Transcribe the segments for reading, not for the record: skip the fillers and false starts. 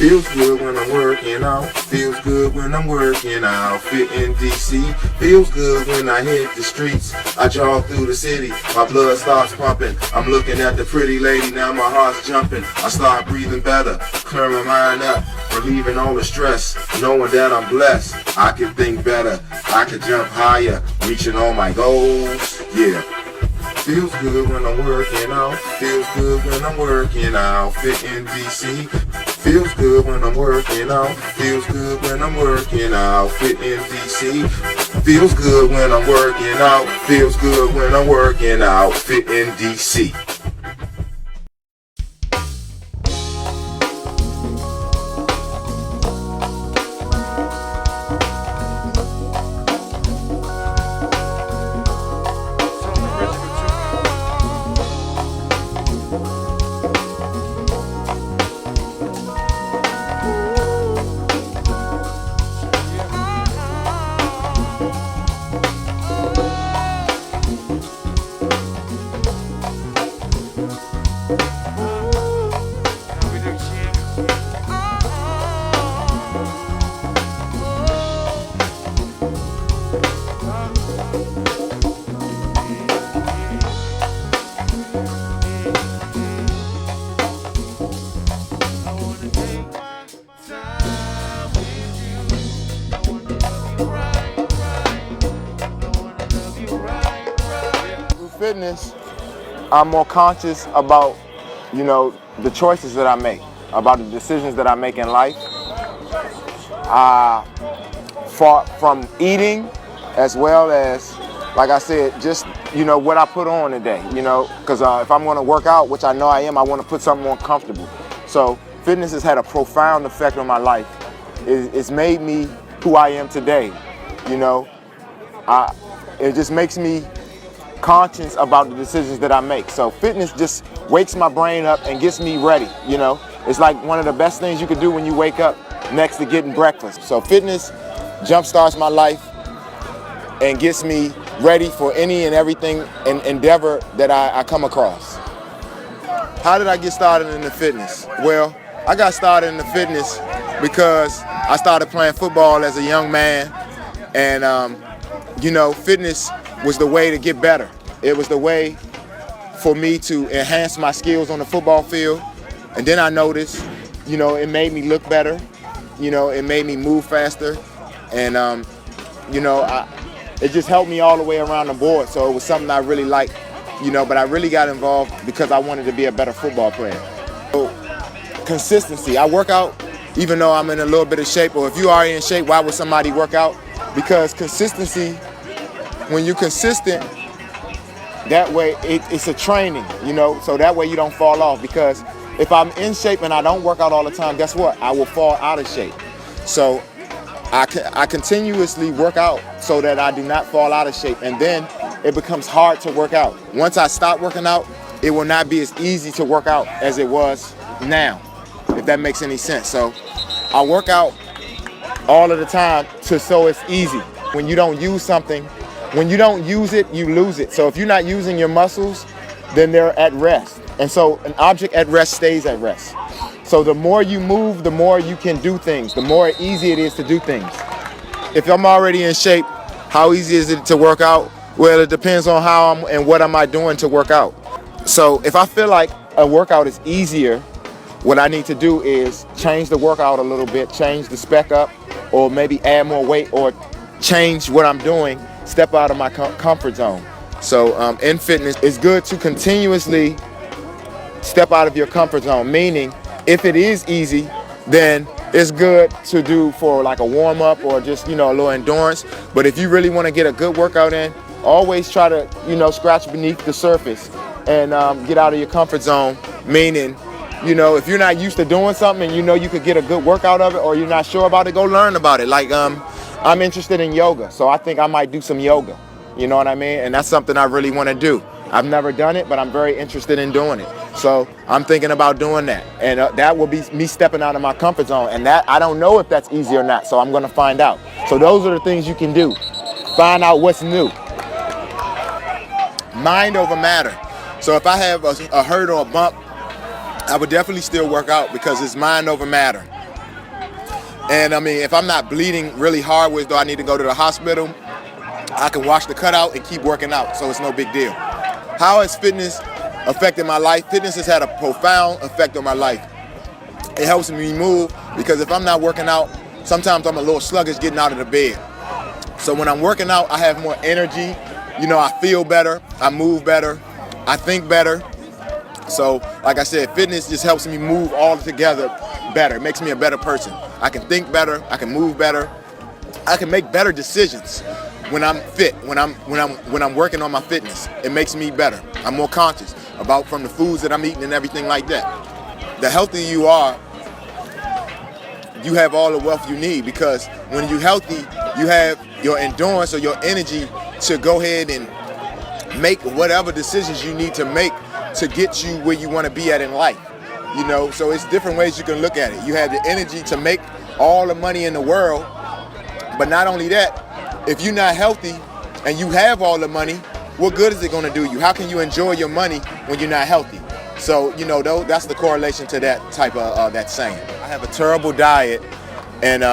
Feels good when I'm working out. Feels good when I'm working out. Fit in DC. Feels good when I hit the streets. I jog through the city. My blood starts pumping. I'm looking at the pretty lady. Now my heart's jumping. I start breathing better. Clear my mind up. Relieving all the stress. Knowing that I'm blessed. I can think better. I can jump higher. Reaching all my goals. Yeah. Feels good when I'm working out. Feels good when I'm working out. Fit in DC. Feels good when I'm working out. Feels good when I'm working out. Fit in DC. Feels good when I'm working out. Feels good when I'm working out. Fit in DC. Fitness, I'm more conscious about, the choices that I make, about the decisions that I make in life. From eating, as well as, like I said, just, what I put on today, because if I'm going to work out, which I know I am, I want to put something more comfortable. So fitness has had a profound effect on my life. It's made me who I am today, It just makes me conscious about the decisions that I make. So fitness just wakes my brain up and gets me ready, It's like one of the best things you can do when you wake up next to getting breakfast. So fitness jumpstarts my life and gets me ready for any and everything and endeavor that I come across. How did I get started in the fitness? Well, I got started in the fitness because I started playing football as a young man, and fitness was the way to get better. It was the way for me to enhance my skills on the football field. And then I noticed, it made me look better. It made me move faster. And, it just helped me all the way around the board. So it was something I really liked, but I really got involved because I wanted to be a better football player. So consistency. I work out even though I'm in a little bit of shape, or if you are in shape, why would somebody work out? Because consistency, when you're consistent, that way it's a training, so that way you don't fall off. Because if I'm in shape and I don't work out all the time, guess what? I will fall out of shape. So I continuously work out so that I do not fall out of shape, and then it becomes hard to work out. Once I stop working out, it will not be as easy to work out as it was now, if that makes any sense. So I work out all of the time so it's easy. When you don't use something, when you don't use it, you lose it. So if you're not using your muscles, then they're at rest. And so an object at rest stays at rest. So the more you move, the more you can do things, the more easy it is to do things. If I'm already in shape, how easy is it to work out? Well, it depends on how and what am I doing to work out. So if I feel like a workout is easier, what I need to do is change the workout a little bit, change the spec up, or maybe add more weight, or change what I'm doing, step out of my comfort zone. So in fitness, it's good to continuously step out of your comfort zone, meaning if it is easy, then it's good to do for like a warm-up or just, a little endurance. But if you really want to get a good workout in, always try to, scratch beneath the surface and get out of your comfort zone, meaning, if you're not used to doing something and you could get a good workout of it, or you're not sure about it, go learn about it. Like I'm interested in yoga, so I think I might do some yoga. You know what I mean? And that's something I really want to do. I've never done it, but I'm very interested in doing it. So I'm thinking about doing that. And that will be me stepping out of my comfort zone. And that, I don't know if that's easy or not, so I'm going to find out. So those are the things you can do. Find out what's new. mind over matter. So if I have a hurt or a bump, I would definitely still work out because it's mind over matter. And I mean, if I'm not bleeding really hard, where do I need to go to the hospital, I can wash the cutout and keep working out, so it's no big deal. How has fitness affected my life? Fitness has had a profound effect on my life. It helps me move because if I'm not working out, sometimes I'm a little sluggish getting out of the bed. So when I'm working out, I have more energy. You know, I feel better, I move better, I think better. So, like I said, fitness just helps me move all together better. It makes me a better person. I can think better, I can move better, I can make better decisions when I'm fit, when I'm working on my fitness. It makes me better. I'm more conscious about from the foods that I'm eating and everything like that. The healthier you are, you have all the wealth you need, because when you're healthy, you have your endurance or your energy to go ahead and make whatever decisions you need to make to get you where you want to be at in life. You know, so it's different ways you can look at it. You have the energy to make all the money in the world, but not only that, if you're not healthy and you have all the money, what good is it going to do you? How can you enjoy your money when you're not healthy? So, you know, that's the correlation to that type of that saying. I have a terrible diet, and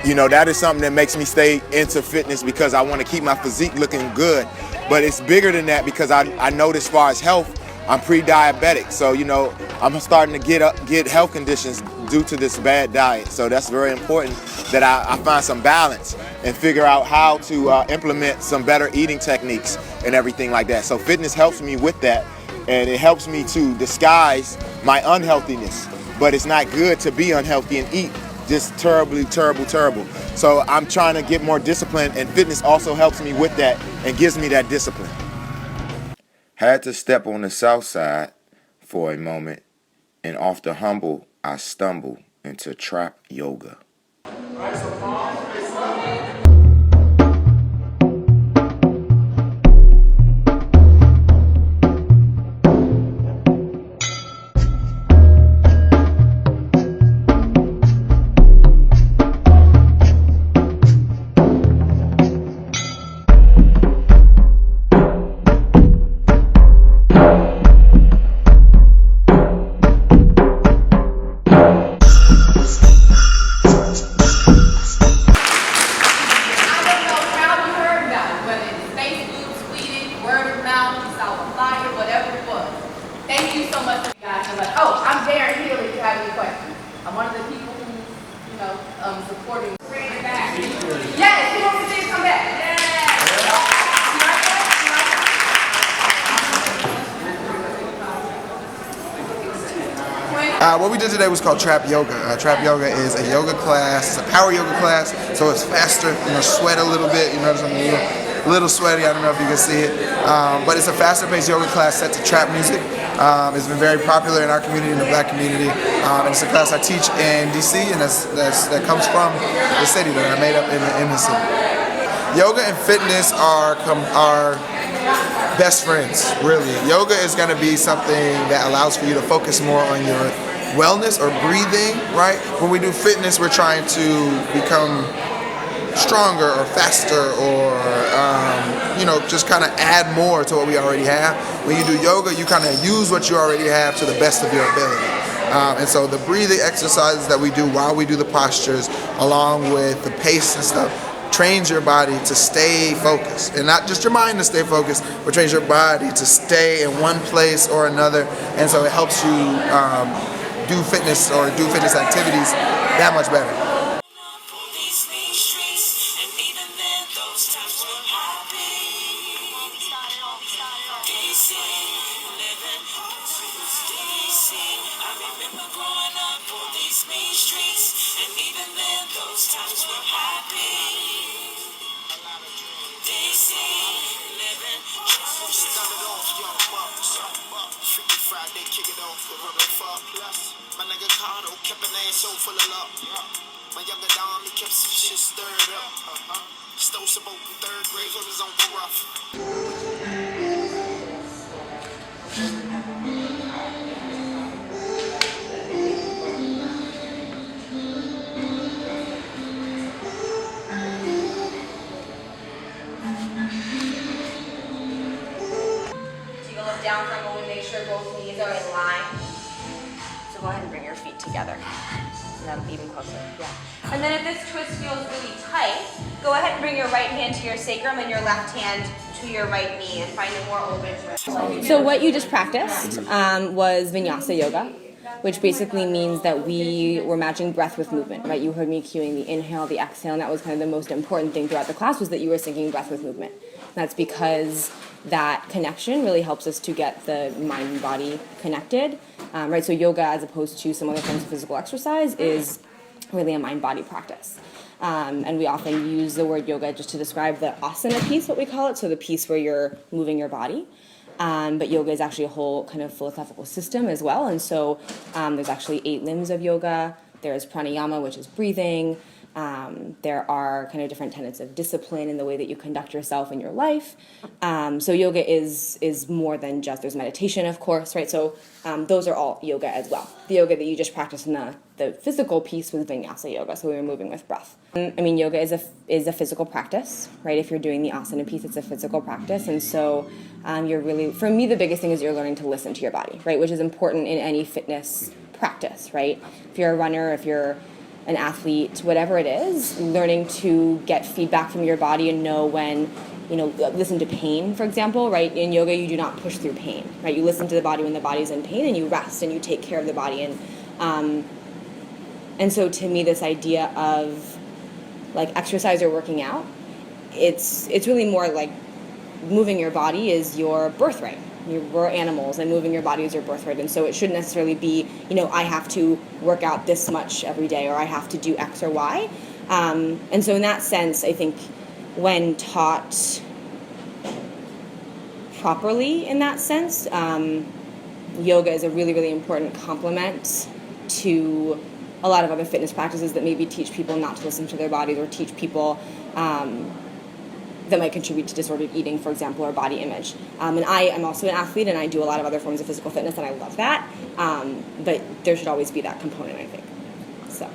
you know, that is something that makes me stay into fitness because I want to keep my physique looking good. But it's bigger than that because I know as far as health, I'm pre-diabetic. So, you know, I'm starting to get health conditions due to this bad diet. So that's very important that I find some balance and figure out how to implement some better eating techniques and everything like that. So fitness helps me with that, and it helps me to disguise my unhealthiness. But it's not good to be unhealthy and eat just terribly, terrible. So I'm trying to get more discipline, and fitness also helps me with that and gives me that discipline. Had to step on the south side for a moment, and off the humble, I stumble into trap yoga. Supporting. Yes, who wants to see it come back? What we did today was called Trap Yoga. Trap Yoga is a yoga class. It's a power yoga class, so it's faster. You know, sweat a little bit. You notice I'm a little sweaty. I don't know if you can see it, but it's a faster-paced yoga class set to trap music. It's been very popular in our community, in the black community. And it's a class I teach in DC, and that comes from the city that I made up in the city. Yoga and fitness are best friends, really. Yoga is going to be something that allows for you to focus more on your wellness or breathing, right? When we do fitness, we're trying to become stronger or faster or, you know, just kind of add more to what we already have. When you do yoga, you kind of use what you already have to the best of your ability. And so the breathing exercises that we do while we do the postures, along with the pace and stuff, trains your body to stay focused, and not just your mind to stay focused, but trains your body to stay in one place or another. And so it helps you do fitness activities that much better. Friday, kick it off with Robert Far Plus. My nigga Cardo kept an ass so full of love. My younger dom, he kept some shit stirred up. Stole some boat in third grade, was his own rough. hands down for a moment, make sure both knees are in line. So go ahead and bring your feet together. And then even closer, yeah. And then if this twist feels really tight, go ahead and bring your right hand to your sacrum and your left hand to your right knee and find a more open twist. So what you just practiced was Vinyasa Yoga, which basically means that we were matching breath with movement, right? You heard me cueing the inhale, the exhale, and that was kind of the most important thing throughout the class was that you were syncing breath with movement. That's because that connection really helps us to get the mind and body connected, right? So yoga, as opposed to some other forms of physical exercise, is really a mind-body practice. And we often use the word yoga just to describe the asana piece, what we call it, so the piece where you're moving your body. But yoga is actually a whole kind of philosophical system as well. And so there's actually 8 limbs of yoga. There's pranayama, which is breathing. There are kind of different tenets of discipline in the way that you conduct yourself in your life. So yoga is more than just, there's meditation, of course, right? So those are all yoga as well. The yoga that you just practiced in the physical piece was vinyasa yoga, so we were moving with breath. I mean, yoga is a physical practice, right? If you're doing the asana piece, it's a physical practice. And so you're really, for me, the biggest thing is you're learning to listen to your body, right? Which is important in any fitness practice, right? If you're a runner, if you're an athlete, whatever it is, learning to get feedback from your body and know when, listen to pain, for example, right? In yoga, you do not push through pain, right? You listen to the body when the body's in pain and you rest and you take care of the body. And so to me, this idea of like exercise or working out, it's really more like moving your body is your birthright. We're animals, and moving your body is your birthright. And so it shouldn't necessarily be, I have to work out this much every day, or I have to do X or Y. And so in that sense, I think when taught properly in that sense, yoga is a really, really important complement to a lot of other fitness practices that maybe teach people not to listen to their bodies, or teach people that might contribute to disordered eating, for example, or body image. And I am also an athlete, and I do a lot of other forms of physical fitness, and I love that. But there should always be that component, I think. So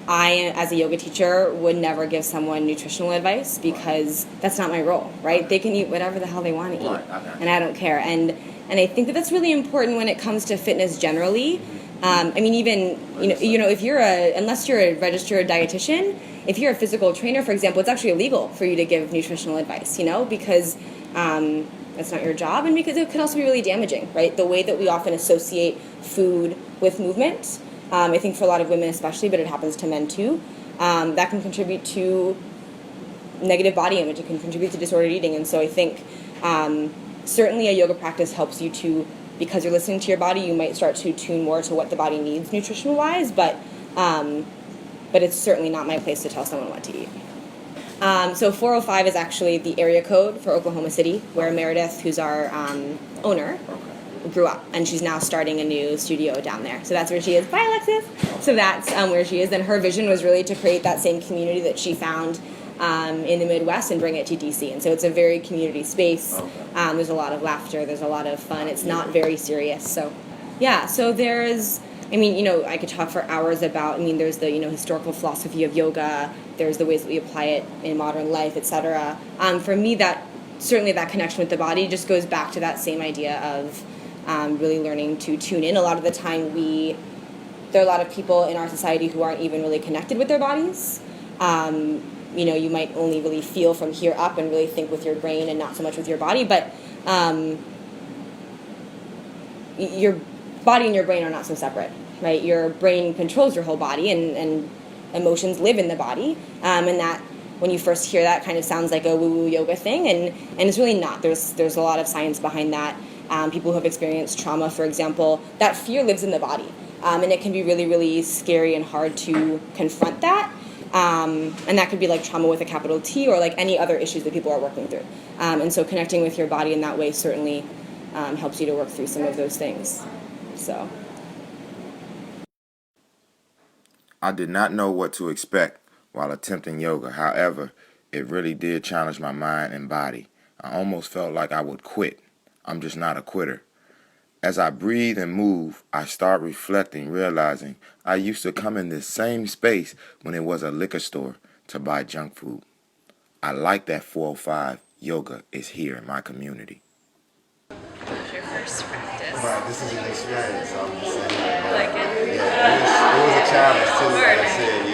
I, as a yoga teacher, would never give someone nutritional advice because that's not my role, right? They can eat whatever the hell they want to eat, and I don't care. And I think that that's really important when it comes to fitness generally. I mean, even, if you're unless you're a registered dietitian, if you're a physical trainer, for example, it's actually illegal for you to give nutritional advice, because that's not your job, and because it can also be really damaging, right? The way that we often associate food with movement, I think for a lot of women especially, but it happens to men too, that can contribute to negative body image. It can contribute to disordered eating. And so I think certainly a yoga practice helps you to, because you're listening to your body, you might start to tune more to what the body needs nutrition-wise, but it's certainly not my place to tell someone what to eat. So 405 is actually the area code for Oklahoma City, where Meredith, who's our owner, grew up, and she's now starting a new studio down there. So that's where she is. Bye, Alexis! So that's where she is, and her vision was really to create that same community that she found in the Midwest and bring it to DC. And so it's a very community space. There's a lot of laughter. There's a lot of fun. It's not very serious. So, yeah, so there's, I could talk for hours about, there's the, historical philosophy of yoga. There's the ways that we apply it in modern life, etc. For me, certainly that connection with the body just goes back to that same idea of really learning to tune in. A lot of the time there are a lot of people in our society who aren't even really connected with their bodies. You might only really feel from here up and really think with your brain and not so much with your body, but your body and your brain are not so separate, right? Your brain controls your whole body, and emotions live in the body, and that when you first hear that kind of sounds like a woo-woo yoga thing, and it's really not. There's a lot of science behind that. People who have experienced trauma, for example, that fear lives in the body, and it can be really, really scary and hard to confront that. And that could be like trauma with a capital T, or like any other issues that people are working through. And so connecting with your body in that way certainly helps you to work through some of those things. So I did not know what to expect while attempting yoga. However, it really did challenge my mind and body. I almost felt like I would quit. I'm just not a quitter. As I breathe and move, I start reflecting, realizing I used to come in this same space when it was a liquor store to buy junk food. I like that 405 yoga is here in my community. Sure. this is an experience. So I'm just saying. Like it? Yeah, it was a challenge too. Like I said,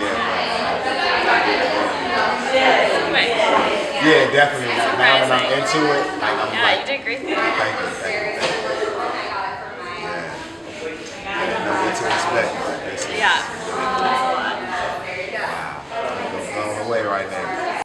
Anyway, yeah, definitely. Now that I'm into it, like I'm yeah, like, you did great. thank you. Yeah. I didn't know what to expect. But this is blown away right now.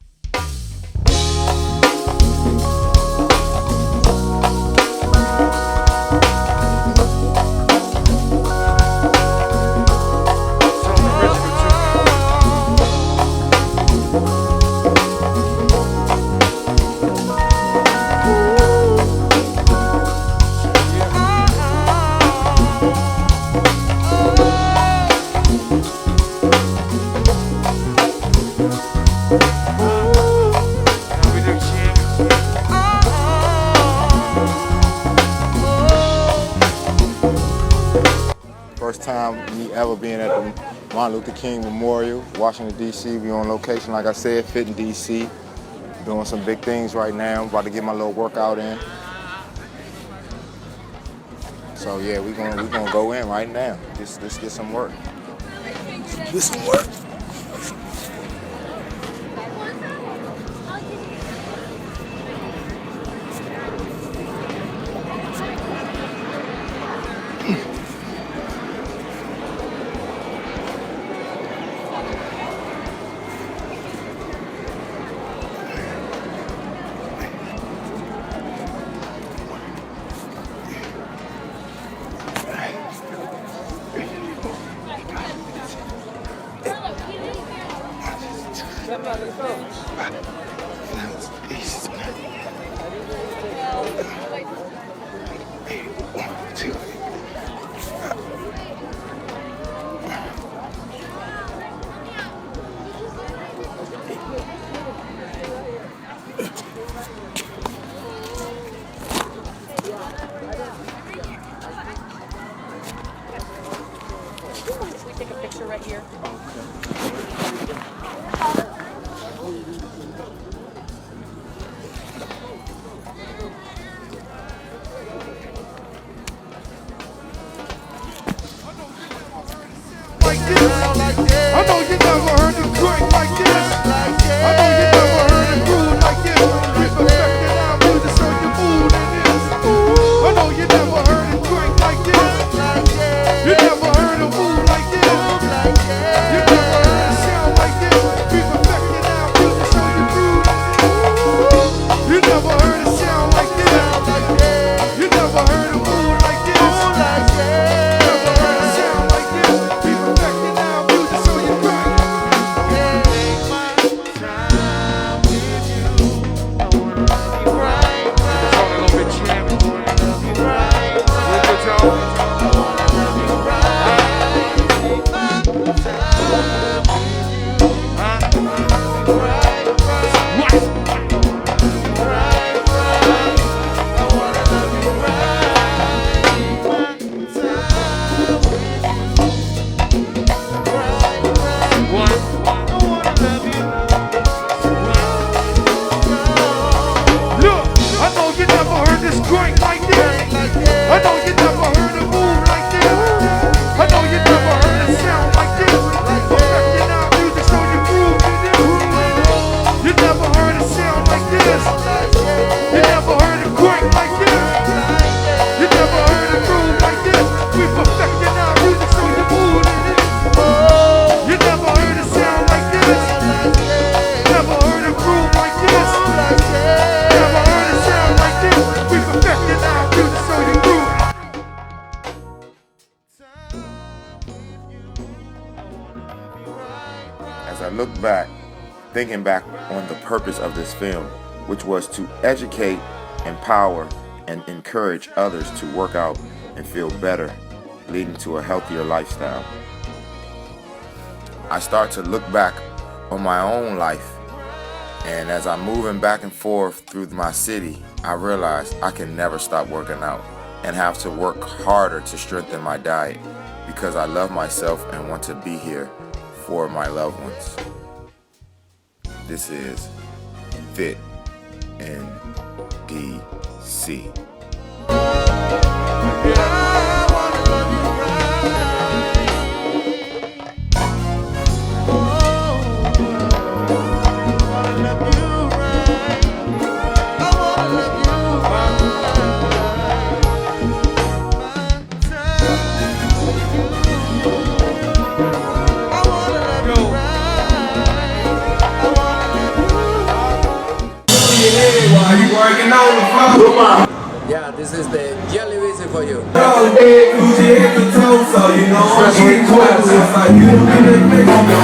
First time me ever being at the Martin Luther King Memorial, Washington, D.C. We on location, like I said, Fit in D.C. Doing some big things right now. About to get my little workout in. So yeah, we gonna go in right now. Let's get some work. Get some work. Take a picture right here. Like this. I know you never heard the crank like this. I know you never heard the groove like this. We perfected our music so you move in this. I know you never heard the crank like this. You never heard a move like this. You never heard a sound like this. We perfected our music so you move in this. You never heard a sound like this. You never heard a move like this. You never heard a sound like this. We perfected our music so you move. As I look back, thinking back on the purpose of this film, which was to educate, empower, and encourage others to work out and feel better, leading to a healthier lifestyle. I start to look back on my own life, and as I'm moving back and forth through my city, I realize I can never stop working out and have to work harder to strengthen my diet because I love myself and want to be here for my loved ones. This is Fit in DC. working on the phone. Yeah, this is the jelly visit for you. Coochie head to toe, so you know I'm getting close. It's like you don't get that